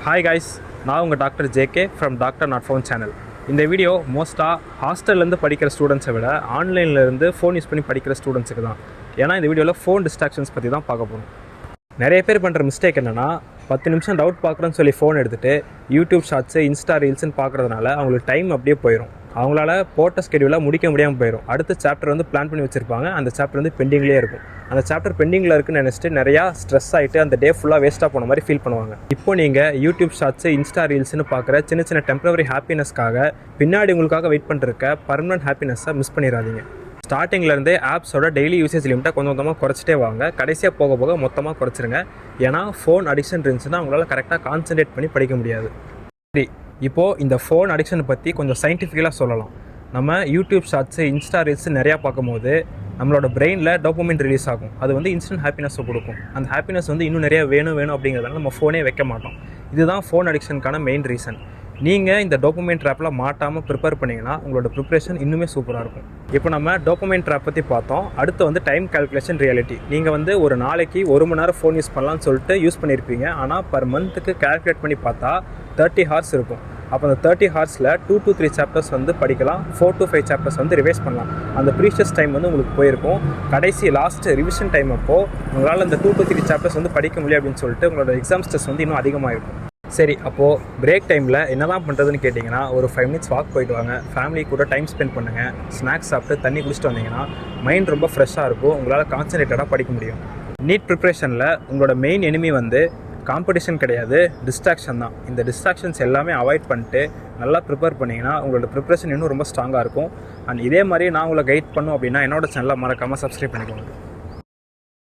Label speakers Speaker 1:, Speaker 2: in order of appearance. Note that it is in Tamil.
Speaker 1: ஹாய் கைஸ், நான் உங்கள் doctor JK from doctor not phone channel. இந்த வீடியோ மோஸ்ட்டாக ஹாஸ்டல்லேருந்து படிக்கிற ஸ்டூடெண்ட்ஸை விட ஆன்லைன்லேருந்து ஃபோன் யூஸ் பண்ணி படிக்கிற ஸ்டூடெண்ட்ஸுக்கு தான். ஏன்னா இந்த வீடியோவில் ஃபோன் டிஸ்ட்ராக்ஷன்ஸ் பற்றி தான் பார்க்க போகிறோம். நிறைய பேர் பண்ணுற மிஸ்டேக் என்னென்னா 10 நிமிஷம் டவுட் பார்க்குறேன்னு சொல்லி ஃபோன் எடுத்துகிட்டு யூடியூப் ஷார்ட்ஸு இன்ஸ்டா ரீல்ஸ்ன்னு பார்க்குறதுனால அவங்களுக்கு டைம் அப்படியே போயிடும். அவங்களால போட்ட ஸ்கெடியூலாக முடிக்க முடியாமல் போயிடும். அடுத்த சாப்டர் வந்து பிளான் பண்ணி வச்சுருப்பாங்க, அந்த சாப்டர் வந்து பெண்டிங்லேயே இருக்கும். அந்த சாப்டர் பெண்டிங்கில் இருக்குன்னு நினச்சிட்டு நிறையா ஸ்ட்ரெஸ் ஆகிட்டு அந்த டே ஃபுல்லாக வேஸ்ட்டாக போன மாதிரி ஃபீல் பண்ணுவாங்க. இப்போ நீங்கள் யூடியூப் ஷார்ட்ஸு இன்ஸ்டா ரீல்ஸ்னு பார்க்குற சின்ன சின்ன டெம்பரவரி ஹாப்பினஸ்க்காக பின்னாடி உங்களுக்காக வெயிட் பண்ணிருக்க பர்மனன்ட் ஹாப்பினஸை மிஸ் பண்ணிடாதீங்க. ஸ்டார்டிங்லேருந்தே ஆப்ஸோட டெய்லி யூசேஜ் லிமிட்டை கொஞ்சம் கொஞ்சமாக குறைச்சிட்டே வாங்க. கடைசியாக போக போக மொத்தமாக குறைச்சிருங்க. ஏன்னா ஃபோன் அடிக்ஷன் இருந்துச்சுன்னா உங்களால் கரெக்டாக கான்சன்ட்ரேட் பண்ணி படிக்க முடியாது. சரி, இப்போது இந்த ஃபோன் அடிக்ஷனை பற்றி கொஞ்சம் சயின்டிஃபிக்கலாக சொல்லலாம். நம்ம யூடியூப் ஷார்ட்ஸு இன்ஸ்டா ரீல்ஸு நிறையா பார்க்கும்போது நம்மளோட பிரெயினில் டோபமைன் ரிலீஸ் ஆகும். அது வந்து இன்ஸ்டன்ட் ஹாப்பினஸை கொடுக்கும். அந்த ஹாப்பினஸ் வந்து இன்னும் நிறையா வேணும் அப்படிங்கிறதால நம்ம ஃபோனே வைக்க மாட்டோம். இதுதான் ஃபோன் அடிக்ஷனுக்கான மெயின் ரீசன். நீங்கள் இந்த டோபமைன் ட்ராப்பில் மாட்டாமல் ப்ரிப்பேர் பண்ணிங்கன்னா உங்களோட ப்ரிப்ரேஷன் இன்னுமே சூப்பராக இருக்கும். இப்போ நம்ம டோபமைன் ட்ராப் பற்றி பார்த்தோம். அடுத்து வந்து டைம் கால்குலேஷன் ரியாலிட்டி. நீங்கள் வந்து ஒரு நாளைக்கு 1 மணி நேரம் ஃபோன் யூஸ் பண்ணலான்னு சொல்லிட்டு யூஸ் பண்ணியிருப்பீங்க. ஆனால் பர் மந்த்துக்கு கால்குலேட் பண்ணி பார்த்தா 30 ஹார்ஸ் இருக்கும். அப்போ அந்த 30 ஹார்ஸில் 2 to 3 சாப்டர்ஸ் வந்து படிக்கலாம், 4 to 5 சாப்டர்ஸ் வந்து ரிவைஸ் பண்ணலாம். அந்த ப்ரீஷியஸ் டைம் வந்து உங்களுக்கு போயிருக்கும். கடைசி லாஸ்ட் ரிவிஷன் டைம் அப்போது உங்களால் அந்த 2 to 3 சாப்டர்ஸ் வந்து படிக்க முடியும் அப்படின்னு சொல்லிட்டு உங்களோட எக்ஸாம் ஸ்ட்ரெஸ் வந்து இன்னும் அதிகமாக இருக்கும். சரி, அப்போது பிரேக் டைமில் என்ன தான் பண்ணுறதுன்னு கேட்டிங்கன்னா, ஒரு 5 மினிட்ஸ் வாக் போயிட்டு வாங்க, ஃபேமிலி கூட டைம் ஸ்பெண்ட் பண்ணுங்கள், ஸ்நாக்ஸ் சாப்பிட்டு தண்ணி குடிச்சிட்டு வந்தீங்கன்னா மைண்ட் ரொம்ப ஃப்ரெஷ்ஷாக இருக்கும். உங்களால் கான்சன்ட்ரேட்டடாக படிக்க முடியும். நீட் ப்ரிப்ரேஷனில் உங்களோட மெயின் எனிமி வந்து காம்படிஷன் கிடையாது, டிஸ்ட்ராக்ஷன் தான். இந்த டிஸ்ட்ராக்ஷன்ஸ் எல்லாமே அவாய்ட் பண்ணிட்டு நல்லா ப்ரிப்பேர் பண்ணிங்கன்னா உங்களோட ப்ரிப்ரேஷன் இன்னும் ரொம்ப ஸ்ட்ராங்காக இருக்கும். அண்ட் இதே மாதிரி நான் உங்களை கைட் பண்ணும் அப்படின்னா என்னோட சேனலை மறக்காமல் சப்ஸ்கிரைப் பண்ணிக்கோங்க.